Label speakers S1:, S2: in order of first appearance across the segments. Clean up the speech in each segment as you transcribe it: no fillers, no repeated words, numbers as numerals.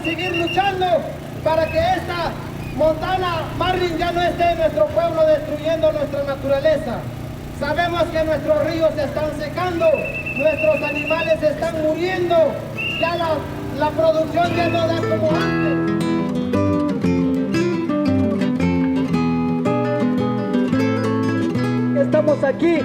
S1: seguir luchando para que esta Montana Marlin ya no esté en nuestro pueblo destruyendo nuestra naturaleza. Sabemos que nuestros ríos se están secando, nuestros animales están muriendo, ya la producción ya no da como antes. Estamos aquí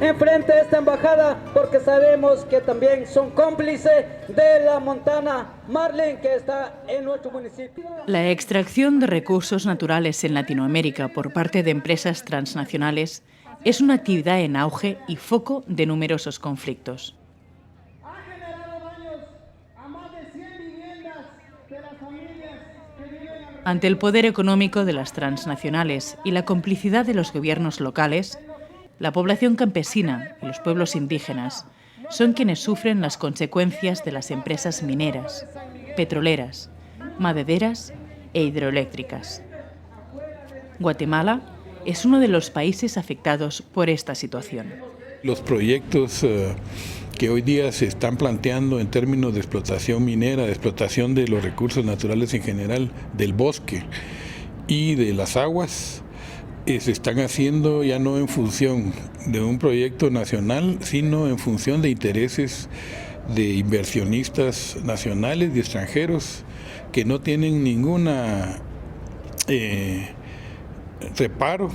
S1: enfrente de esta embajada porque sabemos que también son cómplices de la Montana Marlin que está en nuestro municipio.
S2: La extracción de recursos naturales en Latinoamérica por parte de empresas transnacionales es una actividad en auge y foco de numerosos conflictos.
S1: Ha generado daños a más de 100 viviendas de las familias que viven alrededor.
S2: Ante el poder económico de las transnacionales y la complicidad de los gobiernos locales, la población campesina y los pueblos indígenas son quienes sufren las consecuencias de las empresas mineras, petroleras, madereras e hidroeléctricas. Guatemala es uno de los países afectados por esta situación.
S3: Los proyectos que hoy día se están planteando en términos de explotación minera, de explotación de los recursos naturales en general, del bosque y de las aguas, se están haciendo ya no en función de un proyecto nacional, sino en función de intereses de inversionistas nacionales y extranjeros que no tienen ninguna reparo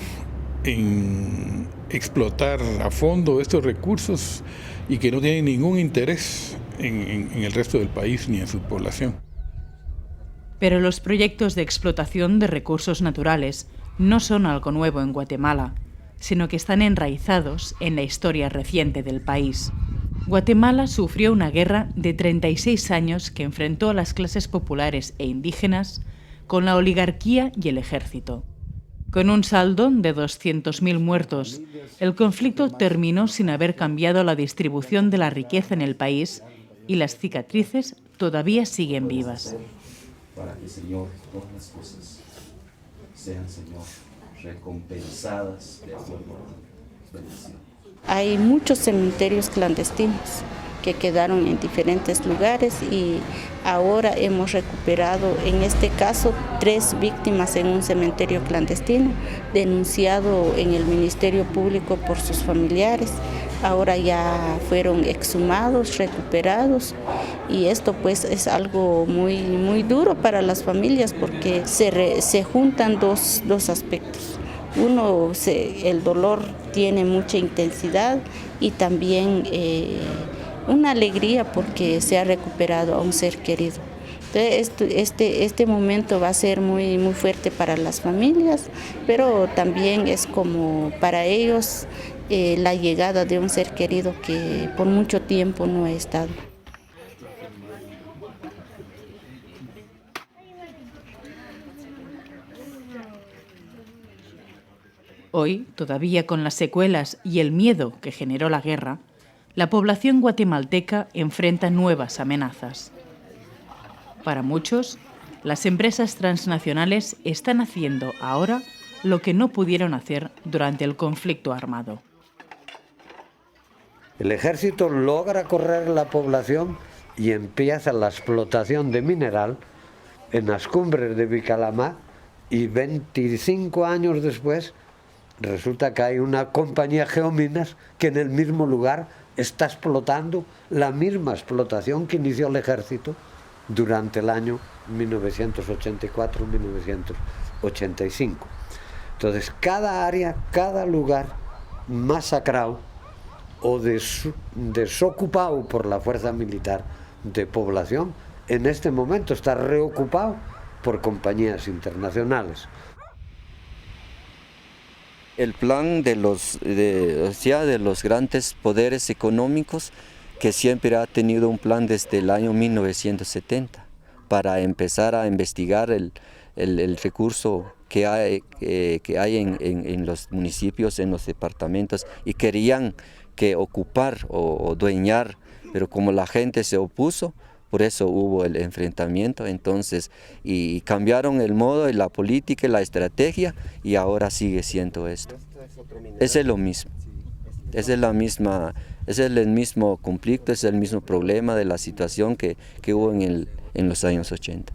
S3: en explotar a fondo estos recursos y que no tienen ningún interés en el resto del país ni en su población.
S2: Pero los proyectos de explotación de recursos naturales no son algo nuevo en Guatemala, sino que están enraizados en la historia reciente del país. Guatemala sufrió una guerra de 36 años que enfrentó a las clases populares e indígenas con la oligarquía y el ejército. Con un saldo de 200.000 muertos, el conflicto terminó sin haber cambiado la distribución de la riqueza en el país y las cicatrices todavía siguen vivas.
S4: Para que, Señor, todas las cosas sean, Señor, recompensadas de acuerdo a tu bendición.
S5: Hay muchos cementerios clandestinos que quedaron en diferentes lugares y ahora hemos recuperado, en este caso, 3 víctimas en un cementerio clandestino, denunciado en el Ministerio Público por sus familiares. Ahora ya fueron exhumados, recuperados, y esto pues es algo muy duro para las familias porque se juntan dos aspectos. Uno, el dolor tiene mucha intensidad y también una alegría porque se ha recuperado a un ser querido. Entonces, este momento va a ser muy fuerte para las familias, pero también es como para ellos la llegada de un ser querido que por mucho tiempo no ha estado.
S2: Hoy, todavía con las secuelas y el miedo que generó la guerra, la población guatemalteca enfrenta nuevas amenazas. Para muchos, las empresas transnacionales están haciendo ahora lo que no pudieron hacer durante el conflicto armado.
S6: El ejército logra correr la población y empieza la explotación de mineral en las cumbres de Bicalamá, y 25 años después resulta que hay una compañía Geominas que en el mismo lugar está explotando la misma explotación que inició el ejército durante el año 1984-1985. Entonces, cada área, cada lugar masacrado o desocupado por la fuerza militar de población, en este momento está reocupado por compañías internacionales.
S4: El plan de los grandes poderes económicos, que siempre ha tenido un plan desde el año 1970 para empezar a investigar el recurso que hay en los municipios, en los departamentos, y querían que ocupar o dueñar, pero como la gente se opuso, por eso hubo el enfrentamiento, entonces, y cambiaron el modo, la política, la estrategia, y ahora sigue siendo esto. Ese es lo mismo, es el mismo conflicto, es el mismo problema de la situación que hubo en en los años 80.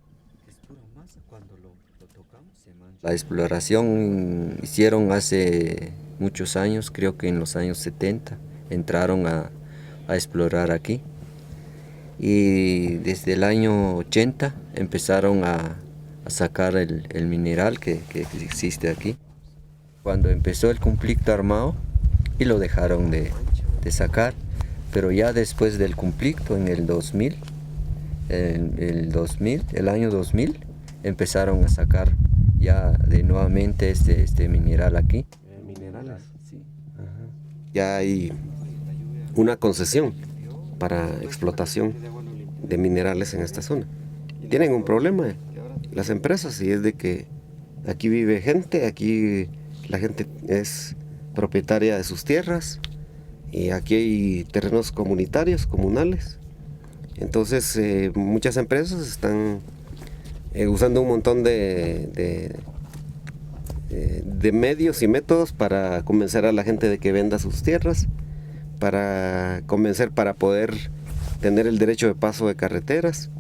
S4: La exploración hicieron hace muchos años, creo que en los años 70, entraron a explorar aquí. Y desde el año 80 empezaron a sacar el mineral que existe aquí. Cuando empezó el conflicto armado, y lo dejaron de sacar, pero ya después del conflicto en el 2000, el año 2000, empezaron a sacar ya de nuevamente este mineral aquí.
S7: Minerales, sí. Ya hay una concesión para explotación de minerales en esta zona. Tienen un problema las empresas, y es de que aquí vive gente, aquí la gente es propietaria de sus tierras y aquí hay terrenos comunitarios, comunales. Entonces muchas empresas están usando un montón de medios y métodos para convencer a la gente de que venda sus tierras, para convencer para poder tener el derecho de paso de carreteras.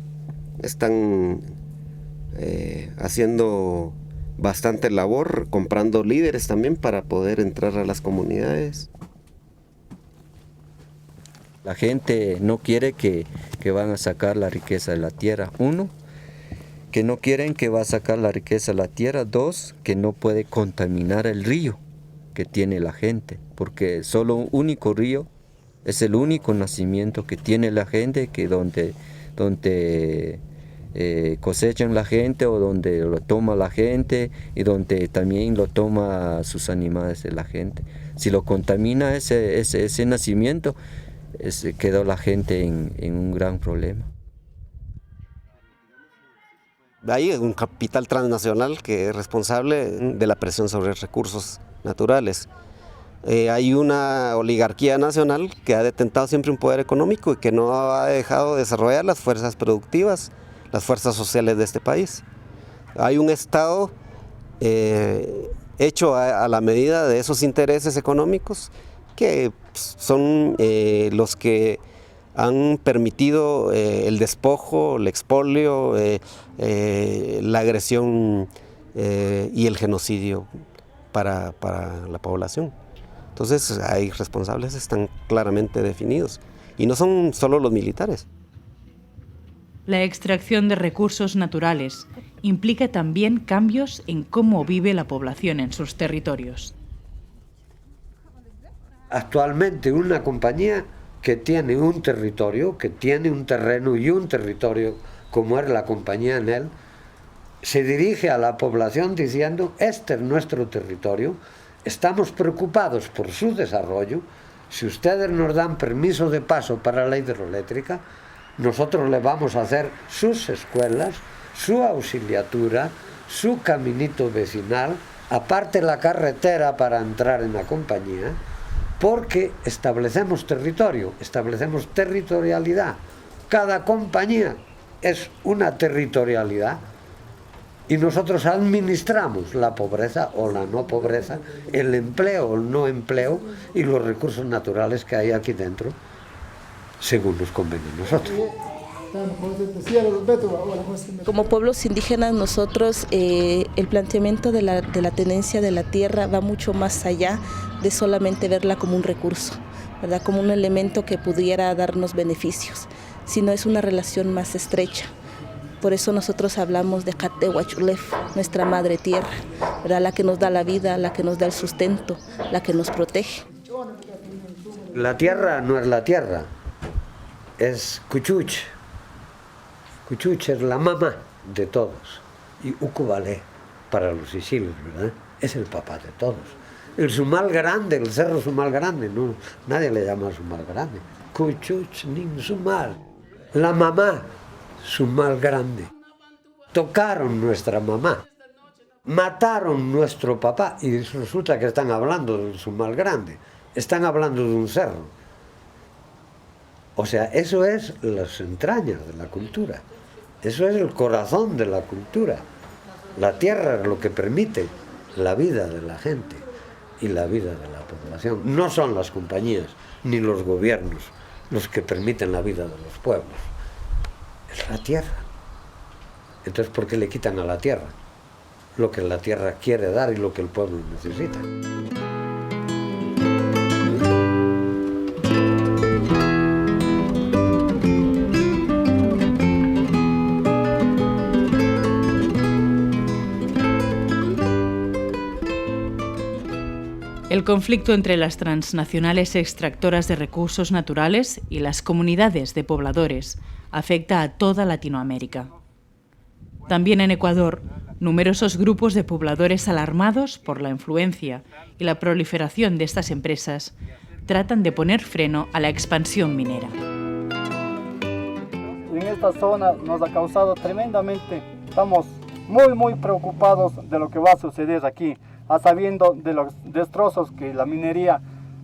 S7: Están haciendo bastante labor, comprando líderes también para poder entrar a las comunidades.
S4: La gente no quiere que van a sacar la riqueza de la tierra. Uno, que no quieren que va a sacar la riqueza de la tierra. Dos, que no puede contaminar el río que tiene la gente, porque solo un único río es el único nacimiento que tiene la gente, que donde cosechan la gente o donde lo toma la gente y donde también lo toma sus animales de la gente. Si lo contamina ese nacimiento, quedó la gente en un gran problema.
S7: Hay un capital transnacional que es responsable de la presión sobre recursos naturales. Hay una oligarquía nacional que ha detentado siempre un poder económico y que no ha dejado de desarrollar las fuerzas productivas, las fuerzas sociales de este país. Hay un Estado hecho a la medida de esos intereses económicos que son los que han permitido el despojo, el expolio, la agresión y el genocidio para la población. Entonces hay responsables, están claramente definidos, y no son solo los militares.
S2: La extracción de recursos naturales implica también cambios en cómo vive la población en sus territorios.
S6: Actualmente una compañía que tiene un territorio, que tiene un terreno y un territorio, como es la compañía Enel, se dirige a la población diciendo: este es nuestro territorio, estamos preocupados por su desarrollo, si ustedes nos dan permiso de paso para la hidroeléctrica, nosotros le vamos a hacer sus escuelas, su auxiliatura, su caminito vecinal, aparte la carretera para entrar en la compañía, porque establecemos territorio, establecemos territorialidad. Cada compañía es una territorialidad y nosotros administramos la pobreza o la no pobreza, el empleo o el no empleo y los recursos naturales que hay aquí dentro, según nos convenga a nosotros.
S5: Como pueblos indígenas, nosotros el planteamiento de la tenencia de la tierra va mucho más allá de solamente verla como un recurso, ¿verdad? Como un elemento que pudiera darnos beneficios, sino es una relación más estrecha. Por eso nosotros hablamos de Catehuachulef, nuestra madre tierra, ¿verdad? La que nos da la vida, la que nos da el sustento, la que nos protege.
S6: La tierra no es la tierra, es Cuchuch. Cuchuch es la mamá de todos, y Ucubale para los sicilios, ¿verdad? Es el papá de todos. El Sumal Grande, el cerro Sumal Grande, no, nadie le llama Sumal Grande. Cuchuch nin Sumal, la mamá Sumal Grande. Tocaron nuestra mamá, mataron nuestro papá, y resulta que están hablando del Sumal Grande, están hablando de un cerro. O sea, eso es las entrañas de la cultura, eso es el corazón de la cultura. La tierra es lo que permite la vida de la gente y la vida de la población. No son las compañías ni los gobiernos los que permiten la vida de los pueblos, es la tierra. Entonces, ¿por qué le quitan a la tierra lo que la tierra quiere dar y lo que el pueblo necesita?
S2: El conflicto entre las transnacionales extractoras de recursos naturales y las comunidades de pobladores afecta a toda Latinoamérica. También en Ecuador, numerosos grupos de pobladores alarmados por la influencia y la proliferación de estas empresas tratan de poner freno a la expansión minera.
S8: En esta zona nos ha causado tremendamente, estamos muy preocupados de lo que va a suceder aquí, a sabiendo de los destrozos que la minería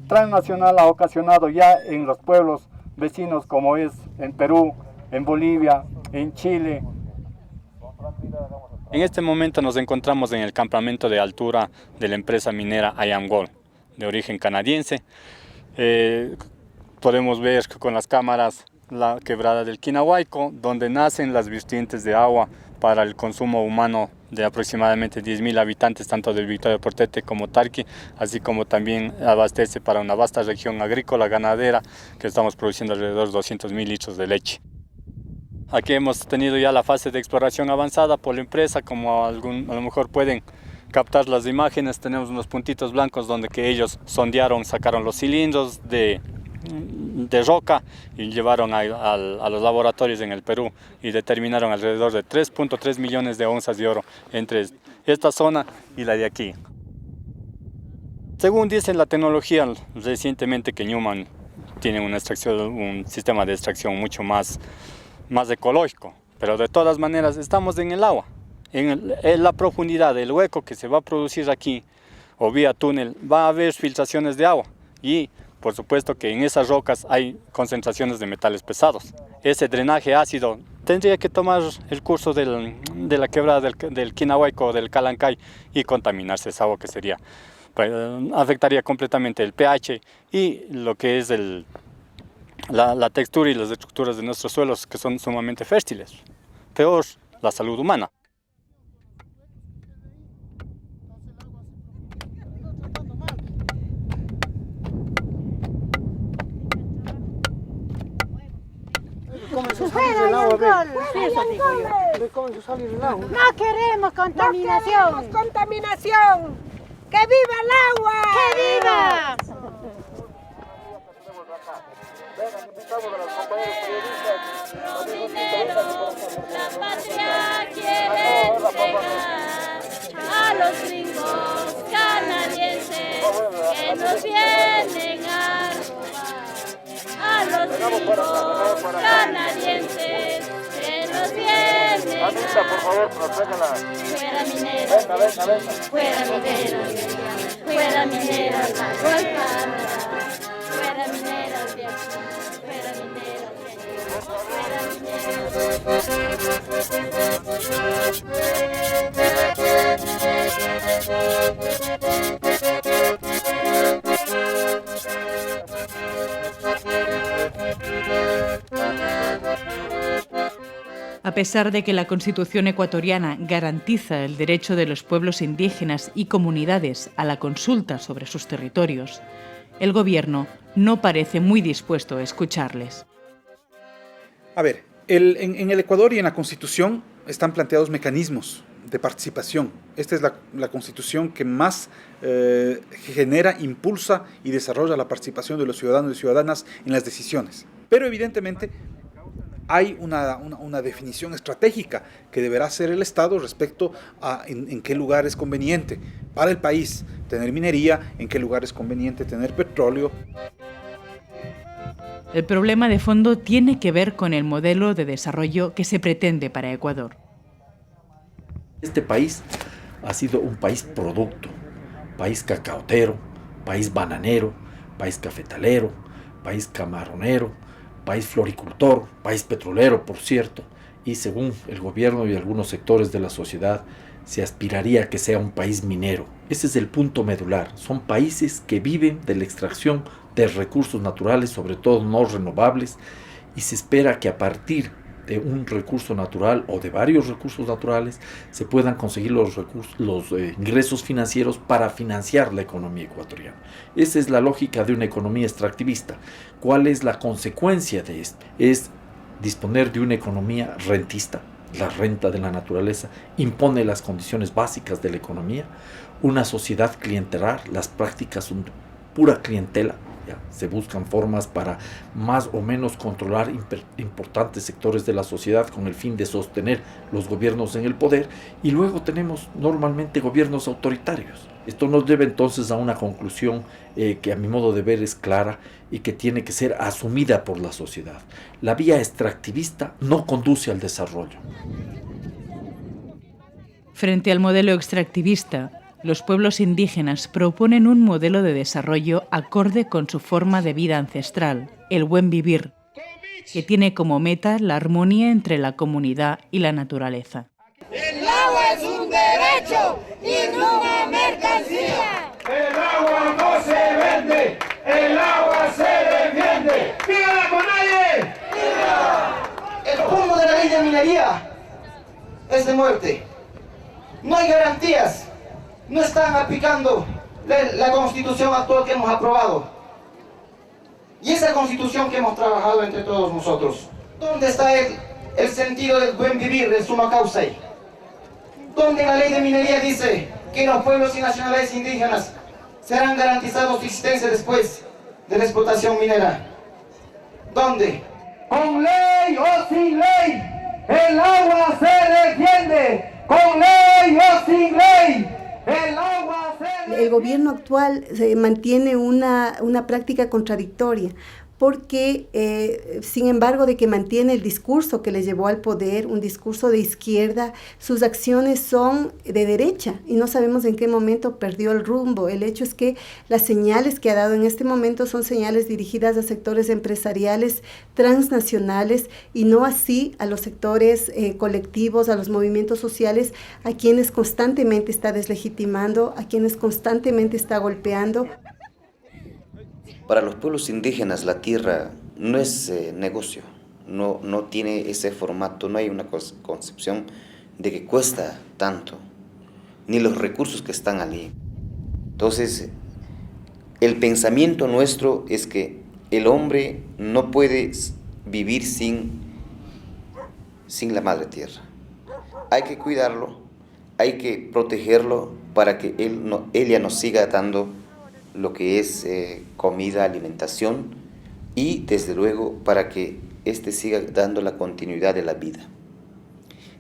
S8: transnacional ha ocasionado ya en los pueblos vecinos como es en Perú, en Bolivia, en Chile.
S9: En este momento nos encontramos en el campamento de altura de la empresa minera IAMGOLD, de origen canadiense. Podemos ver con las cámaras la quebrada del Quinahuayco, donde nacen las vertientes de agua para el consumo humano de aproximadamente 10.000 habitantes, tanto del Victoria Portete como Tarqui, así como también abastece para una vasta región agrícola, ganadera, que estamos produciendo alrededor de 200.000 litros de leche. Aquí hemos tenido ya la fase de exploración avanzada por la empresa, como a lo mejor pueden captar las imágenes, tenemos unos puntitos blancos donde que ellos sondearon, sacaron los cilindros de roca y llevaron a los laboratorios en el Perú y determinaron alrededor de 3.3 millones de onzas de oro entre esta zona y la de aquí. Según dice la tecnología, recientemente que Newman tiene un sistema de extracción mucho más ecológico, pero de todas maneras estamos en el agua, en la profundidad del hueco que se va a producir aquí o vía túnel va a haber filtraciones de agua y por supuesto que en esas rocas hay concentraciones de metales pesados. Ese drenaje ácido tendría que tomar el curso de la quebrada del Quinahuayco o del Calancay y contaminarse esa agua que afectaría completamente el pH y lo que es la textura y las estructuras de nuestros suelos que son sumamente fértiles. Peor, la salud humana.
S10: No queremos contaminación. No queremos contaminación. ¡Que viva el agua! ¡Que viva!
S11: Los mineros, la patria quiere entregar a los gringos canadienses que nos vienen a robar. A los gringos canadienses que nos vienen a robar. Fuera mineros, fuera mineros, fuera mineros, fuera mineros de aquí, fuera mineros de aquí, fuera
S2: A pesar de que la Constitución ecuatoriana garantiza el derecho de los pueblos indígenas y comunidades a la consulta sobre sus territorios, el gobierno no parece muy dispuesto a escucharles.
S12: A ver, en el Ecuador y en la Constitución están planteados mecanismos de participación. Esta es la Constitución que más genera, impulsa y desarrolla la participación de los ciudadanos y ciudadanas en las decisiones. Pero evidentemente hay una definición estratégica que deberá hacer el Estado respecto a en qué lugar es conveniente para el país tener minería, en qué lugar es conveniente tener petróleo.
S2: El problema de fondo tiene que ver con el modelo de desarrollo que se pretende para Ecuador.
S13: Este país ha sido un país producto, país cacaotero, país bananero, país cafetalero, país camaronero, país floricultor, país petrolero, por cierto, y según el gobierno y algunos sectores de la sociedad, se aspiraría a que sea un país minero. Ese es el punto medular. Son países que viven de la extracción de recursos naturales, sobre todo no renovables, y se espera que a partir de un recurso natural o de varios recursos naturales se puedan conseguir los ingresos financieros para financiar la economía ecuatoriana. Esa es la lógica de una economía extractivista. ¿Cuál es la consecuencia de esto? Es disponer de una economía rentista. La renta de la naturaleza impone las condiciones básicas de la economía, una sociedad clientelar, las prácticas son pura clientela, ¿ya? Se buscan formas para más o menos controlar importantes sectores de la sociedad con el fin de sostener los gobiernos en el poder, y luego tenemos normalmente gobiernos autoritarios. Esto nos lleva entonces a una conclusión que a mi modo de ver es clara y que tiene que ser asumida por la sociedad. La vía extractivista no conduce al desarrollo.
S2: Frente al modelo extractivista, los pueblos indígenas proponen un modelo de desarrollo acorde con su forma de vida ancestral, el buen vivir, que tiene como meta la armonía entre la comunidad y la naturaleza.
S10: El agua es un derecho y no una mercancía.
S1: El agua no se vende, el agua se defiende. ¡Viva la CONAIE! ¡Viva! El punto de la ley de minería es de muerte. No hay garantías. No están aplicando la constitución actual que hemos aprobado. Y esa constitución que hemos trabajado entre todos nosotros. ¿Dónde está el sentido del buen vivir, del summa causa? Donde la ley de minería dice que los pueblos y nacionalidades indígenas serán garantizados su existencia después de la explotación minera. ¿Dónde? Con ley o sin ley, el agua se defiende. Con ley o sin ley, el agua se defiende.
S14: El gobierno actual mantiene una práctica contradictoria, porque sin embargo de que mantiene el discurso que le llevó al poder, un discurso de izquierda, sus acciones son de derecha y no sabemos en qué momento perdió el rumbo. El hecho es que las señales que ha dado en este momento son señales dirigidas a sectores empresariales transnacionales y no así a los sectores colectivos, a los movimientos sociales, a quienes constantemente está deslegitimando, a quienes constantemente está golpeando.
S15: Para los pueblos indígenas la tierra no es negocio, no tiene ese formato, no hay una concepción de que cuesta tanto, ni los recursos que están allí. Entonces, el pensamiento nuestro es que el hombre no puede vivir sin la madre tierra. Hay que cuidarlo, hay que protegerlo para que ella nos siga dando lo que es comida, alimentación y desde luego para que siga dando la continuidad de la vida.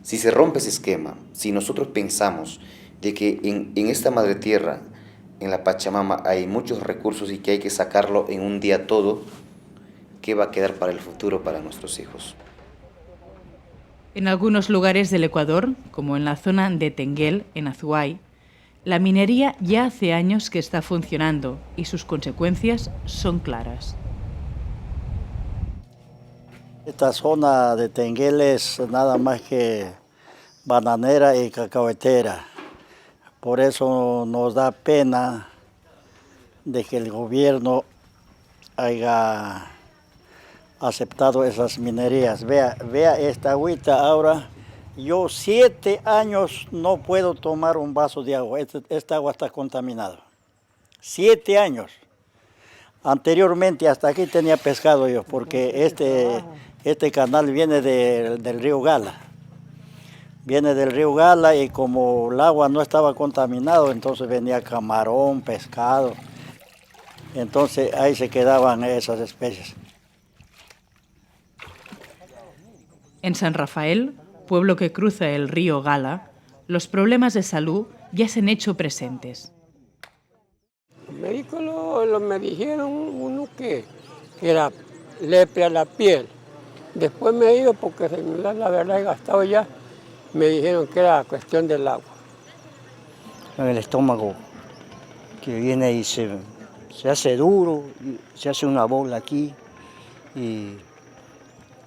S15: Si se rompe ese esquema, si nosotros pensamos de que en esta madre tierra, en la Pachamama, hay muchos recursos y que hay que sacarlo en un día todo, ¿qué va a quedar para el futuro para nuestros hijos?
S2: En algunos lugares del Ecuador, como en la zona de Tenguel, en Azuay, la minería ya hace años que está funcionando y sus consecuencias son claras.
S16: Esta zona de Tenguel es nada más que bananera y cacahuetera. Por eso nos da pena de que el gobierno haya aceptado esas minerías. Vea esta agüita ahora. Yo 7 años no puedo tomar un vaso de agua. Esta agua está contaminada. 7 años. Anteriormente hasta aquí tenía pescado yo, porque este canal viene del río Gala. Viene del río Gala y como el agua no estaba contaminado, entonces venía camarón, pescado. Entonces ahí se quedaban esas especies.
S2: En San Rafael, pueblo que cruza el río Gala, los problemas de salud ya se han hecho presentes.
S17: Los médicos me dijeron uno que era lepra a la piel. Después me he ido porque la verdad he gastado ya. Me dijeron que era cuestión del agua.
S18: El estómago que viene y se hace duro, se hace una bola aquí y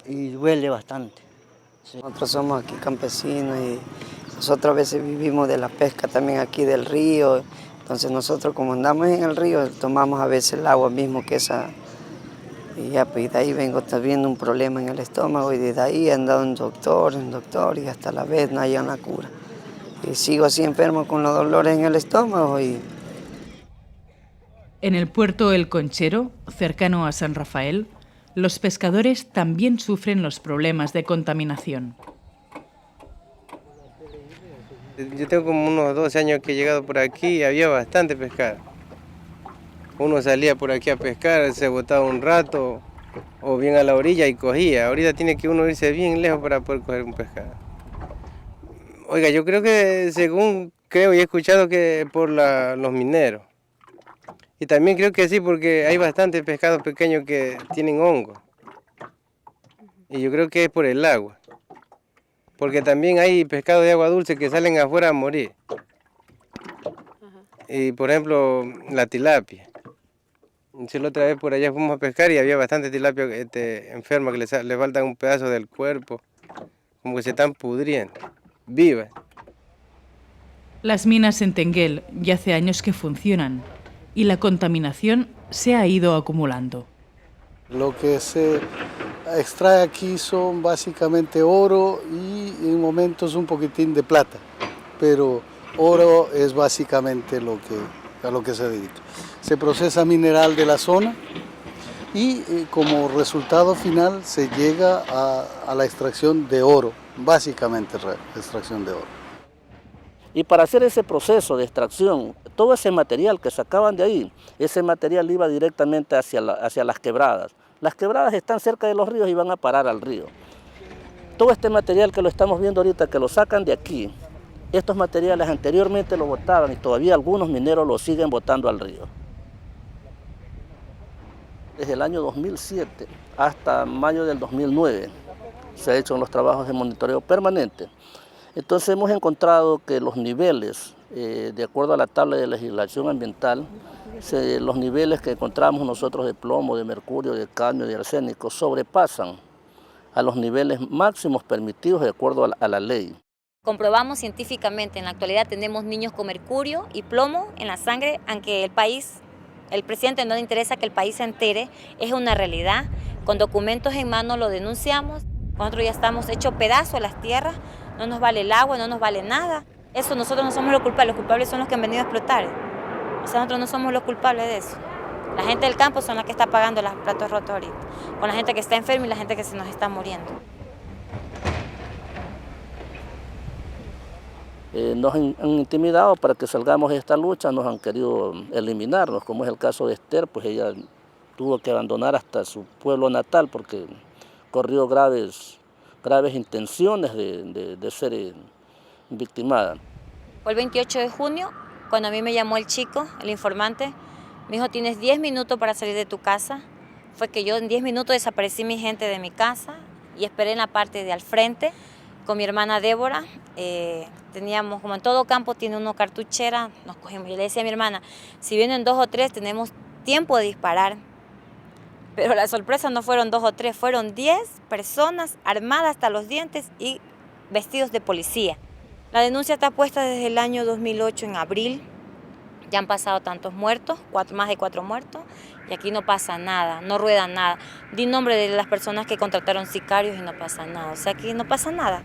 S18: duele bastante. Sí.
S19: Nosotros somos aquí campesinos y nosotros a veces vivimos de la pesca también aquí del río. Entonces nosotros como andamos en el río tomamos a veces el agua mismo que esa Y ya, pues de ahí vengo teniendo un problema en el estómago y desde ahí he andado en doctor y hasta la vez no hayan la cura. Y sigo así enfermo con los dolores en el estómago.
S2: En el puerto El Conchero, cercano a San Rafael, los pescadores también sufren los problemas de contaminación.
S20: Yo tengo como unos 12 años que he llegado por aquí y había bastante pescado. Uno salía por aquí a pescar, se botaba un rato o bien a la orilla y cogía. Ahorita tiene que uno irse bien lejos para poder coger un pescado. Oiga, yo creo que según creo y he escuchado que por los mineros. Y también creo que sí porque hay bastantes pescados pequeños que tienen hongo. Y yo creo que es por el agua. Porque también hay pescados de agua dulce que salen afuera a morir. Y por ejemplo, la tilapia. La otra vez por allá fuimos a pescar y había bastante tilapia enferma que le faltan un pedazo del cuerpo, como que se están pudriendo, vivas.
S2: Las minas en Tenguel ya hace años que funcionan y la contaminación se ha ido acumulando.
S21: Lo que se extrae aquí son básicamente oro y en momentos un poquitín de plata, pero oro es básicamente a lo que se dedica. Se procesa mineral de la zona y como resultado final se llega a la extracción de oro, básicamente extracción de oro.
S22: Y para hacer ese proceso de extracción, todo ese material que sacaban de ahí, ese material iba directamente hacia las quebradas. Las quebradas están cerca de los ríos y van a parar al río. Todo este material que lo estamos viendo ahorita, que lo sacan de aquí, estos materiales anteriormente lo botaban y todavía algunos mineros lo siguen botando al río. Desde el año 2007 hasta mayo del 2009 se han hecho los trabajos de monitoreo permanente. Entonces hemos encontrado que los niveles, de acuerdo a la tabla de legislación ambiental, los niveles que encontramos nosotros de plomo, de mercurio, de cadmio, de arsénico, sobrepasan a los niveles máximos permitidos de acuerdo a la ley.
S23: Comprobamos científicamente, en la actualidad tenemos niños con mercurio y plomo en la sangre, aunque el presidente no le interesa que el país se entere, es una realidad. Con documentos en mano lo denunciamos, nosotros ya estamos hechos pedazos las tierras, no nos vale el agua, no nos vale nada. Eso nosotros no somos los culpables son los que han venido a explotar. O sea, nosotros no somos los culpables de eso. La gente del campo son la que está pagando los platos rotos ahorita, con la gente que está enferma y la gente que se nos está muriendo.
S22: Nos han intimidado para que salgamos de esta lucha, nos han querido eliminarnos, como es el caso de Esther, pues ella tuvo que abandonar hasta su pueblo natal porque corrió graves intenciones de ser victimada.
S23: Fue el 28 de junio, cuando a mí me llamó el chico, el informante, me dijo, tienes 10 minutos para salir de tu casa. Fue que yo en 10 minutos desaparecí mi gente de mi casa y esperé en la parte de al frente con mi hermana Débora. Teníamos, como en todo campo tiene uno cartuchera, nos cogimos. Yo le decía a mi hermana, si vienen 2 o 3 tenemos tiempo de disparar. Pero la sorpresa no fueron 2 o 3, fueron 10 personas armadas hasta los dientes y vestidos de policía. La denuncia está puesta desde el año 2008, en abril. Ya han pasado tantos muertos, más de 4 muertos, y aquí no pasa nada, no rueda nada. Di nombre de las personas que contrataron sicarios y no pasa nada. O sea, aquí no pasa nada.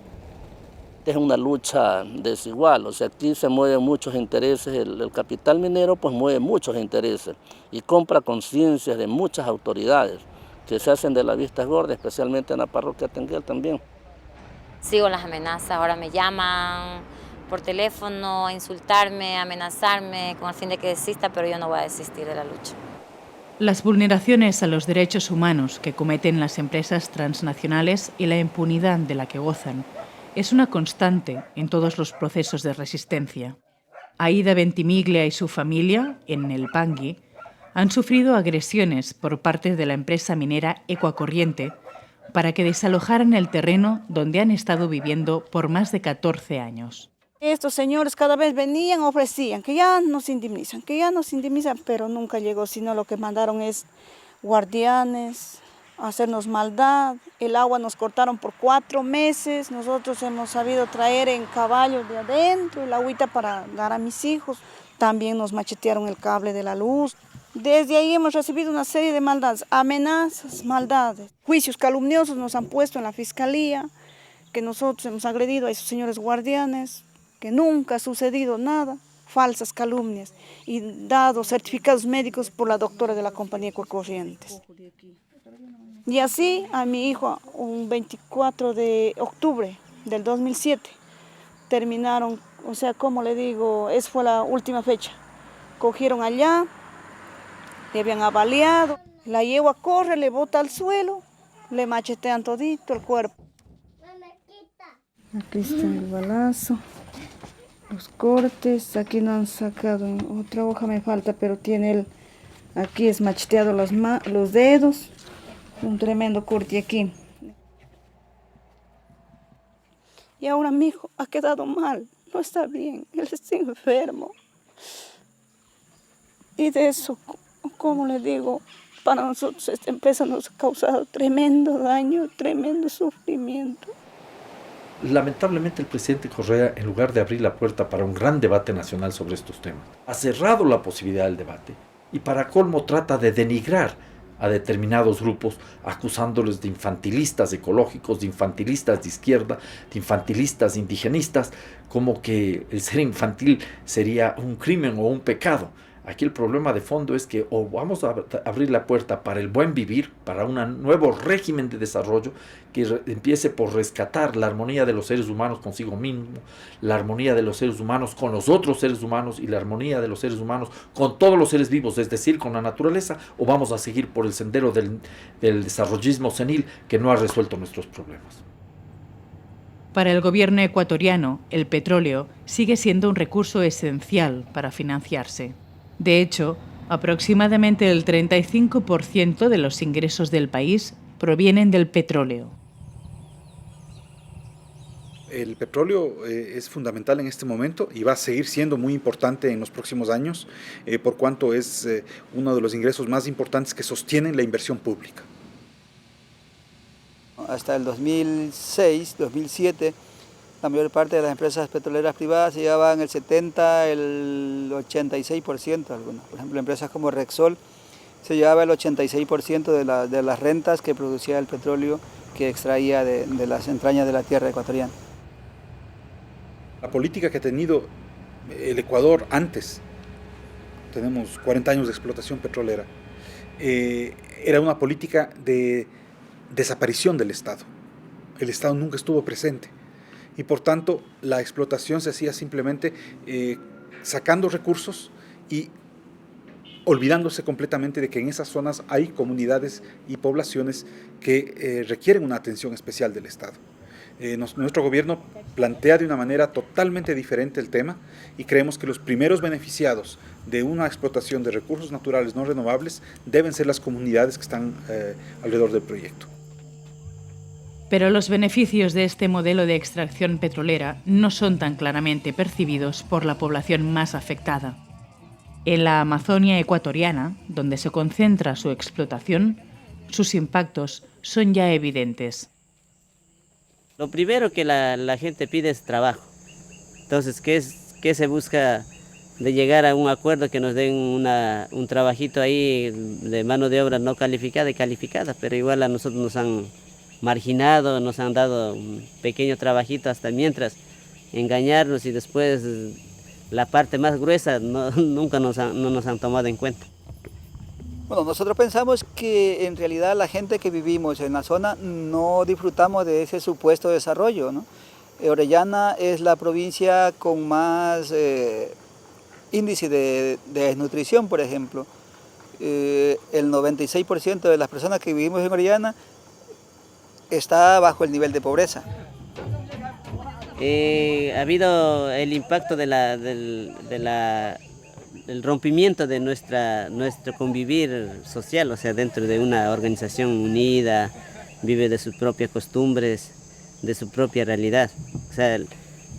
S22: Es una lucha desigual, o sea, aquí se mueven muchos intereses, el capital minero pues mueve muchos intereses y compra conciencias de muchas autoridades que se hacen de la vista gorda, especialmente en la parroquia Tenguel también.
S23: Sigo las amenazas, ahora me llaman por teléfono a insultarme, a amenazarme con el fin de que desista, pero yo no voy a desistir de la lucha.
S2: Las vulneraciones a los derechos humanos que cometen las empresas transnacionales y la impunidad de la que gozan es una constante en todos los procesos de resistencia. Aida Ventimiglia y su familia, en el Pangui, han sufrido agresiones por parte de la empresa minera Ecuacorriente para que desalojaran el terreno donde han estado viviendo por más de 14 años.
S24: Estos señores cada vez venían, ofrecían que ya nos indemnizan, pero nunca llegó, sino lo que mandaron es guardianes, hacernos maldad. El agua nos cortaron por 4 meses, nosotros hemos sabido traer en caballos de adentro el agüita para dar a mis hijos. También nos machetearon el cable de la luz. Desde ahí hemos recibido una serie de maldades, amenazas, maldades. Juicios calumniosos nos han puesto en la fiscalía, que nosotros hemos agredido a esos señores guardianes, que nunca ha sucedido nada, falsas calumnias, y dado certificados médicos por la doctora de la compañía Ecocorrientes. Y así a mi hijo, un 24 de octubre del 2007, terminaron, o sea, como le digo, esa fue la última fecha. Cogieron allá, le habían avaliado, la yegua corre, le bota al suelo, le machetean todito el cuerpo. Aquí está el balazo, los cortes, aquí no han sacado, otra hoja me falta, pero tiene aquí es macheteado los dedos, un tremendo corte aquí. Y ahora mi hijo ha quedado mal, no está bien, él está enfermo. Y de eso, como le digo, para nosotros esta empresa nos ha causado tremendo daño, tremendo sufrimiento.
S13: Lamentablemente el presidente Correa, en lugar de abrir la puerta para un gran debate nacional sobre estos temas, ha cerrado la posibilidad del debate y para colmo trata de denigrar a determinados grupos, acusándoles de infantilistas ecológicos, de infantilistas de izquierda, de infantilistas indigenistas, como que el ser infantil sería un crimen o un pecado. Aquí el problema de fondo es que o vamos a abrir la puerta para el buen vivir, para un nuevo régimen de desarrollo que empiece por rescatar la armonía de los seres humanos consigo mismo, la armonía de los seres humanos con los otros seres humanos y la armonía de los seres humanos con todos los seres vivos, es decir, con la naturaleza, o vamos a seguir por el sendero del desarrollismo senil que no ha resuelto nuestros problemas.
S2: Para el gobierno ecuatoriano, el petróleo sigue siendo un recurso esencial para financiarse. De hecho, aproximadamente el 35% de los ingresos del país provienen del petróleo.
S12: El petróleo es fundamental en este momento y va a seguir siendo muy importante en los próximos años, por cuanto es uno de los ingresos más importantes que sostienen la inversión pública.
S3: Hasta el 2006, 2007, la mayor parte de las empresas petroleras privadas se llevaban el 70, el 86%, algunas. Por ejemplo, empresas como Rexol se llevaba el 86% de las rentas que producía el petróleo que extraía de las entrañas de la tierra ecuatoriana.
S12: La política que ha tenido el Ecuador antes, tenemos 40 años de explotación petrolera, era una política de desaparición del Estado. El Estado nunca estuvo presente. Y por tanto la explotación se hacía simplemente sacando recursos y olvidándose completamente de que en esas zonas hay comunidades y poblaciones que requieren una atención especial del Estado. Nuestro gobierno plantea de una manera totalmente diferente el tema y creemos que los primeros beneficiados de una explotación de recursos naturales no renovables deben ser las comunidades que están alrededor del proyecto.
S2: Pero los beneficios de este modelo de extracción petrolera no son tan claramente percibidos por la población más afectada. En la Amazonia ecuatoriana, donde se concentra su explotación, sus impactos son ya evidentes.
S4: Lo primero que la gente pide es trabajo. Entonces, ¿qué se busca? De llegar a un acuerdo que nos den un trabajito ahí de mano de obra no calificada y calificada, pero igual a nosotros nos han marginado, nos han dado un pequeño trabajito hasta mientras engañarnos y después la parte más gruesa nunca no nos han tomado en cuenta.
S3: Bueno, nosotros pensamos que en realidad la gente que vivimos en la zona no disfrutamos de ese supuesto desarrollo, ¿no? Orellana es la provincia con más índice de desnutrición, por ejemplo. El 96% de las personas que vivimos en Orellana está bajo el nivel de pobreza.
S4: Ha habido el impacto del rompimiento de nuestro convivir social, o sea, dentro de una organización unida, vive de sus propias costumbres, de su propia realidad. O sea,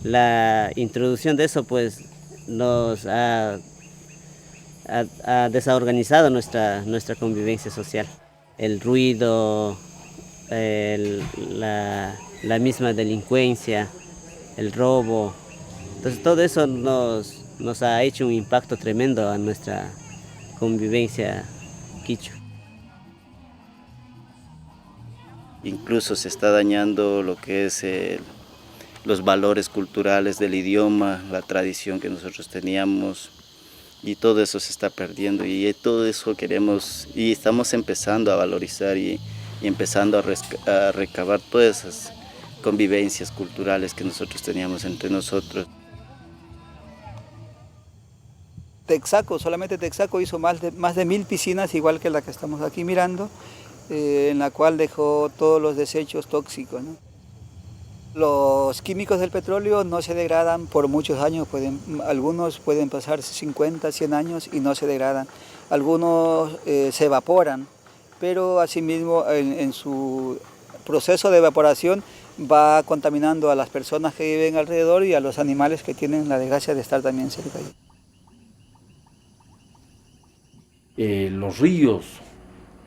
S4: la introducción de eso pues nos ha desorganizado nuestra convivencia social. El ruido, la misma delincuencia, el robo, entonces todo eso nos ha hecho un impacto tremendo a nuestra convivencia quichua.
S15: Incluso se está dañando lo que es los valores culturales del idioma, la tradición que nosotros teníamos, y todo eso se está perdiendo, y todo eso queremos y estamos empezando a valorizar y empezando a recabar todas esas convivencias culturales que nosotros teníamos entre nosotros.
S3: Texaco, solamente Texaco hizo más de 1000 piscinas, igual que la que estamos aquí mirando, en la cual dejó todos los desechos tóxicos, ¿no? Los químicos del petróleo no se degradan por muchos años, algunos pueden pasar 50, 100 años y no se degradan. Algunos se evaporan, pero asimismo en su proceso de evaporación va contaminando a las personas que viven alrededor y a los animales que tienen la desgracia de estar también cerca.
S13: Los ríos,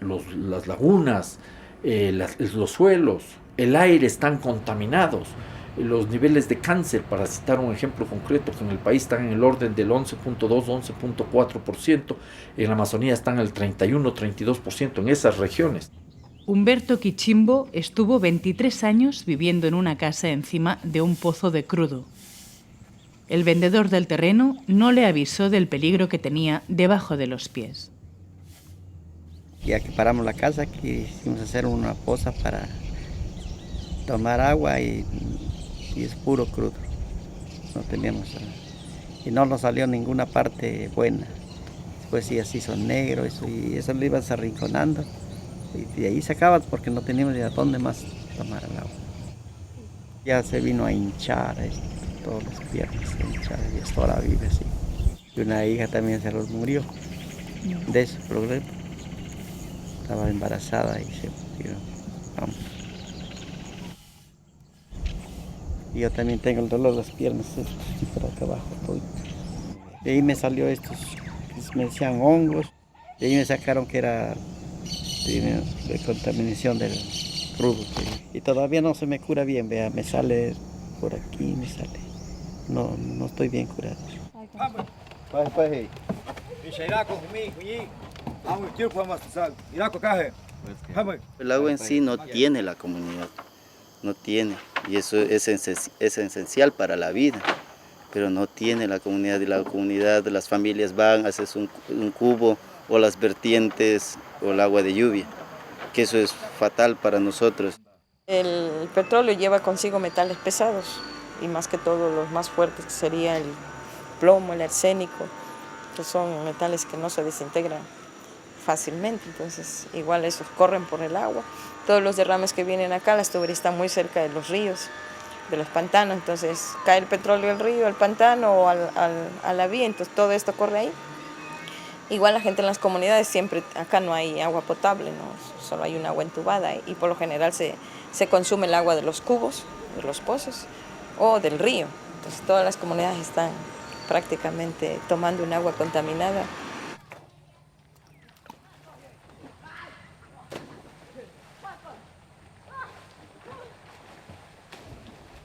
S13: las lagunas, los suelos, el aire están contaminados. Los niveles de cáncer, para citar un ejemplo concreto, que en el país están en el orden del 11.2, 11.4%, en la Amazonía están el 31, 32% en esas regiones.
S2: Humberto Quichimbo estuvo 23 años viviendo en una casa encima de un pozo de crudo. El vendedor del terreno no le avisó del peligro que tenía debajo de los pies.
S18: Ya que paramos la casa, quisimos hacer una poza para tomar agua y es puro crudo. No teníamos, y no nos salió ninguna parte buena. Después sí, así son negros y eso lo ibas arrinconando. Y de ahí sacabas porque no teníamos de dónde más tomar el agua. Ya se vino a hinchar todos los piernas, se hincharon y hasta ahora vive así. Y una hija también se nos murió de ese problema. Estaba embarazada y se murió. Vamos. Y yo también tengo el dolor de las piernas, por acá abajo. Todo. De ahí me salió estos, me decían hongos. De ahí me sacaron que era de contaminación del crudo. Y todavía no se me cura bien, vea, me sale por aquí, me sale. No estoy bien curado.
S15: El agua en sí no tiene la comunidad, no tiene, y eso es esencial para la vida, pero no tiene la comunidad, y la comunidad, las familias van, haces un cubo o las vertientes o el agua de lluvia, que eso es fatal para nosotros.
S5: El petróleo lleva consigo metales pesados y más que todo los más fuertes, que sería el plomo, el arsénico, que son metales que no se desintegran fácilmente, entonces igual esos corren por el agua. Todos los derrames que vienen acá, las tuberías están muy cerca de los ríos, de los pantanos, entonces cae el petróleo al río, al pantano o a la vía, entonces todo esto corre ahí. Igual la gente en las comunidades siempre, acá no hay agua potable, ¿no? Solo hay un agua entubada y por lo general se consume el agua de los cubos, de los pozos o del río. Entonces todas las comunidades están prácticamente tomando un agua contaminada.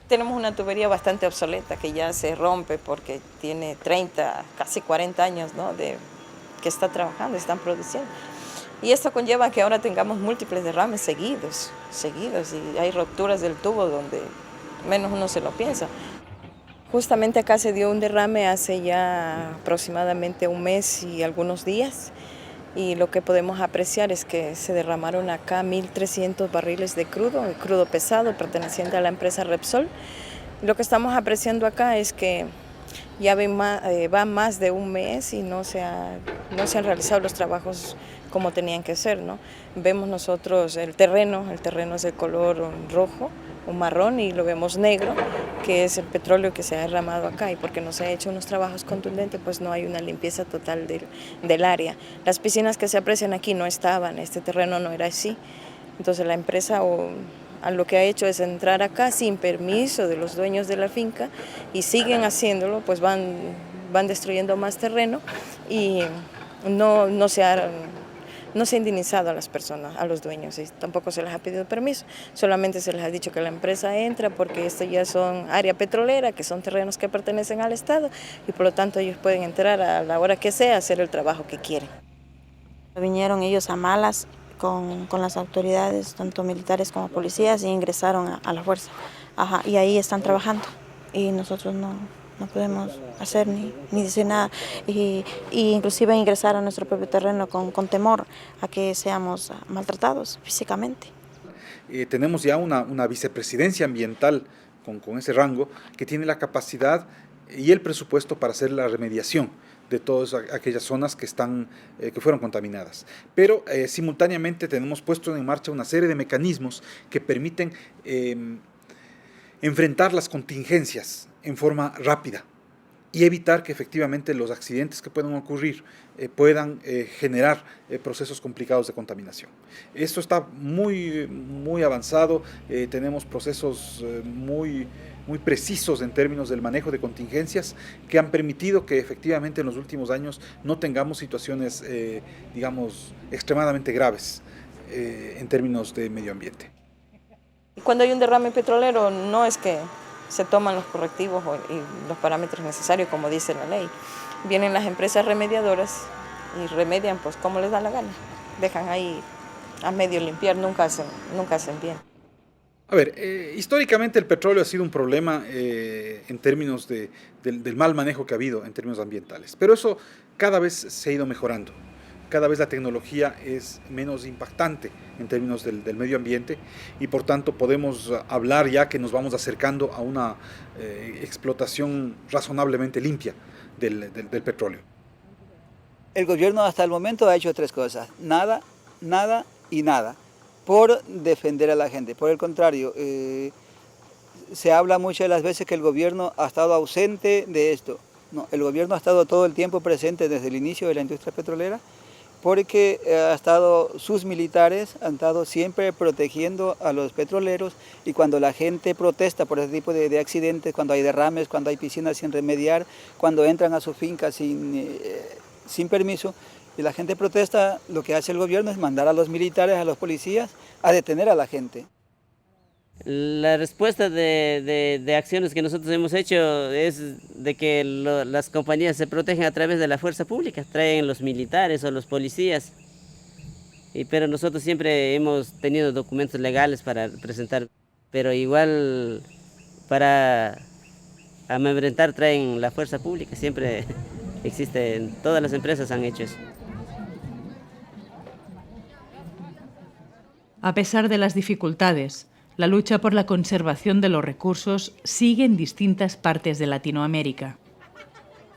S5: Tenemos una tubería bastante obsoleta que ya se rompe porque tiene 30, casi 40 años, ¿no? Que está trabajando, están produciendo. Y esto conlleva que ahora tengamos múltiples derrames seguidos, y hay rupturas del tubo donde menos uno se lo piensa. Justamente acá se dio un derrame hace ya aproximadamente un mes y algunos días, y lo que podemos apreciar es que se derramaron acá 1.300 barriles de crudo pesado perteneciente a la empresa Repsol. Lo que estamos apreciando acá es que ya va más de un mes y no se han realizado los trabajos como tenían que ser, ¿no? Vemos nosotros el terreno es de color rojo o marrón y lo vemos negro, que es el petróleo que se ha derramado acá, y porque no se ha hecho unos trabajos contundentes, pues no hay una limpieza total del área. Las piscinas que se aprecian aquí no estaban, este terreno no era así, entonces la empresa lo que ha hecho es entrar acá sin permiso de los dueños de la finca y siguen haciéndolo, pues van destruyendo más terreno y no se ha indemnizado a las personas, a los dueños, y tampoco se les ha pedido permiso, solamente se les ha dicho que la empresa entra porque esto ya son área petrolera, que son terrenos que pertenecen al Estado y por lo tanto ellos pueden entrar a la hora que sea a hacer el trabajo que quieren. Vinieron ellos a malas con las autoridades, tanto militares como policías, y ingresaron a la fuerza. Y ahí están trabajando. Y nosotros no podemos hacer ni decir nada. Y inclusive ingresar a nuestro propio terreno con temor a que seamos maltratados físicamente.
S12: Tenemos ya una vicepresidencia ambiental con ese rango que tiene la capacidad y el presupuesto para hacer la remediación de todas aquellas zonas que fueron contaminadas. Pero simultáneamente tenemos puesto en marcha una serie de mecanismos que permiten enfrentar las contingencias en forma rápida y evitar que efectivamente los accidentes que puedan ocurrir puedan generar procesos complicados de contaminación. Esto está muy avanzado, tenemos procesos muy precisos en términos del manejo de contingencias que han permitido que efectivamente en los últimos años no tengamos situaciones, digamos, extremadamente graves en términos de medio ambiente.
S5: Cuando hay un derrame petrolero no es que se toman los correctivos y los parámetros necesarios, como dice la ley. Vienen las empresas remediadoras y remedian pues como les da la gana. Dejan ahí a medio limpiar, nunca hacen bien.
S12: A ver, históricamente el petróleo ha sido un problema en términos del mal manejo que ha habido en términos ambientales, pero eso cada vez se ha ido mejorando. Cada vez la tecnología es menos impactante en términos del medio ambiente y por tanto podemos hablar ya que nos vamos acercando a una explotación razonablemente limpia del petróleo.
S3: El gobierno hasta el momento ha hecho tres cosas: nada, nada y nada, por defender a la gente. Por el contrario, se habla muchas de las veces que el gobierno ha estado ausente de esto. No, el gobierno ha estado todo el tiempo presente desde el inicio de la industria petrolera, porque sus militares han estado siempre protegiendo a los petroleros, y cuando la gente protesta por ese tipo de accidentes, cuando hay derrames, cuando hay piscinas sin remediar, cuando entran a su finca sin permiso, y la gente protesta, lo que hace el gobierno es mandar a los militares, a los policías, a detener a la gente.
S4: La respuesta de acciones que nosotros hemos hecho es de que las compañías se protegen a través de la fuerza pública, traen los militares o los policías, pero nosotros siempre hemos tenido documentos legales para presentar, pero igual para amedrentar traen la fuerza pública, siempre existe, todas las empresas han hecho eso.
S2: A pesar de las dificultades, la lucha por la conservación de los recursos sigue en distintas partes de Latinoamérica.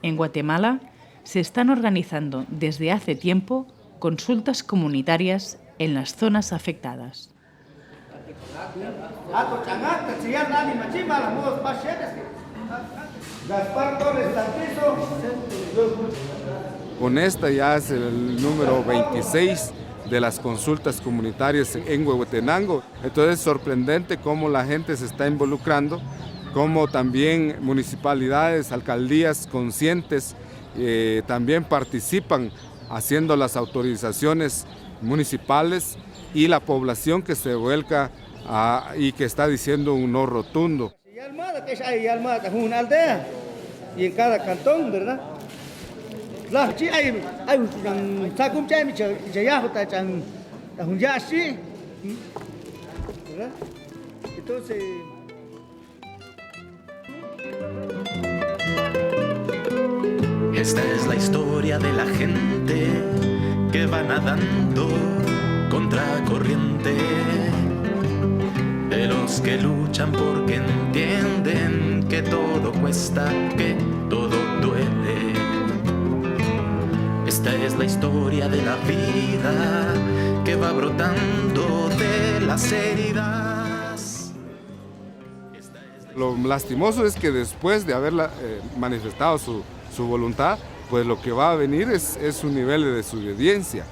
S2: En Guatemala se están organizando desde hace tiempo consultas comunitarias en las zonas afectadas.
S6: Con esta ya es el número 26 de las consultas comunitarias en Huehuetenango. Entonces es sorprendente cómo la gente se está involucrando, cómo también municipalidades, alcaldías conscientes también participan haciendo las autorizaciones municipales, y la población que se vuelca y que está diciendo un no rotundo.
S1: Hay una aldea y en cada cantón, ¿verdad? Entonces...
S7: Esta es la historia de la gente que va nadando contra corriente, de los que luchan porque entienden que todo cuesta, que todo duele. Esta es la historia de la vida que va brotando de las heridas.
S6: Lo lastimoso es que después de haber manifestado su voluntad, pues lo que va a venir es un nivel de desobediencia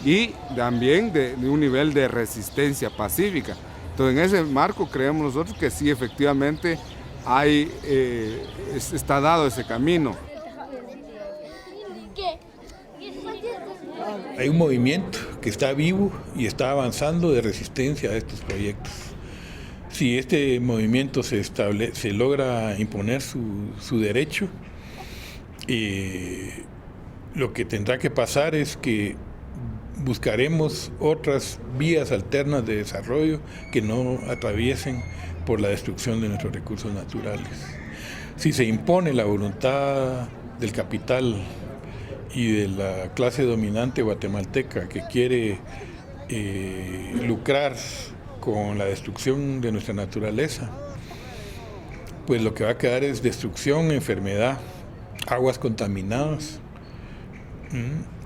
S6: y también de un nivel de resistencia pacífica. Entonces, en ese marco creemos nosotros que sí, efectivamente, está dado ese camino.
S8: Hay un movimiento que está vivo y está avanzando de resistencia a estos proyectos. Si este movimiento se logra imponer su derecho, lo que tendrá que pasar es que buscaremos otras vías alternas de desarrollo que no atraviesen por la destrucción de nuestros recursos naturales. Si se impone la voluntad del capital y de la clase dominante guatemalteca que quiere lucrar con la destrucción de nuestra naturaleza, pues lo que va a quedar es destrucción, enfermedad, aguas contaminadas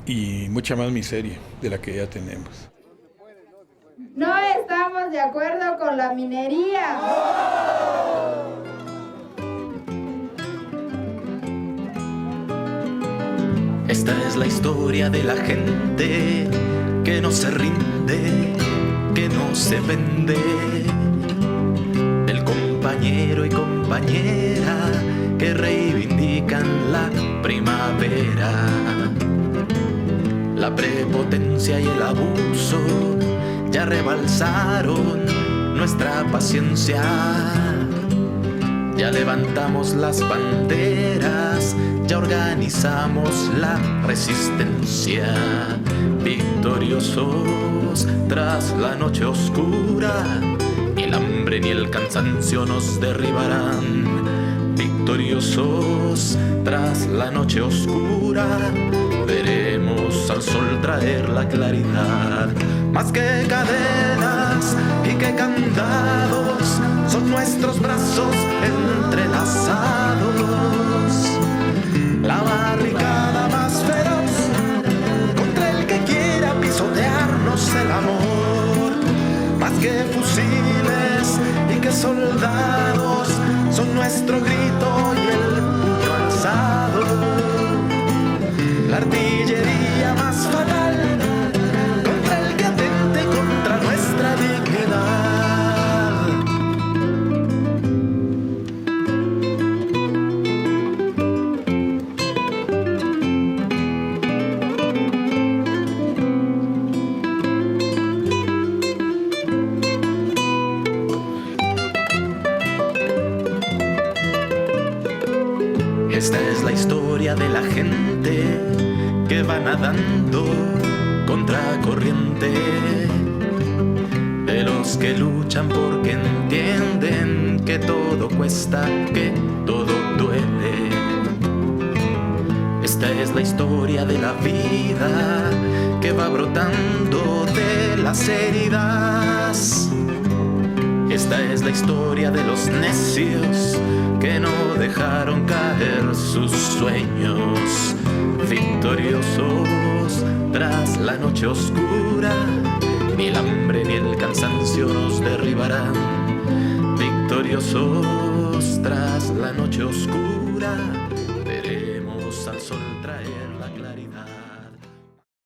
S8: y mucha más miseria de la que ya tenemos.
S9: No estamos de acuerdo con la minería.
S7: Esta es la historia de la gente que no se rinde, que no se vende, del compañero y compañera que reivindican la primavera. La prepotencia y el abuso ya rebalsaron nuestra paciencia. Ya levantamos las banderas, ya organizamos la resistencia. Victoriosos tras la noche oscura, ni el hambre ni el cansancio nos derribarán. Victoriosos tras la noche oscura, veremos al sol traer la claridad. Más que cadenas y que candados, son nuestros brazos entrelazados. La barricada más feroz contra el que quiera pisotearnos el amor. Más que fusiles y que soldados, son nuestro grito y el puño alzado. La artillería más fatal contra el que atente contra nuestra dignidad. Esta es la historia de la gente que va nadando contra corriente, de los que luchan porque entienden que todo cuesta, que todo duele. Esta es la historia de la vida que va brotando de las heridas. Esta es la historia de los necios que no dejaron caer sus sueños. Victoriosos tras la noche oscura, ni el hambre ni el cansancio nos derribarán. Victoriosos tras la noche oscura, veremos al sol traer la claridad.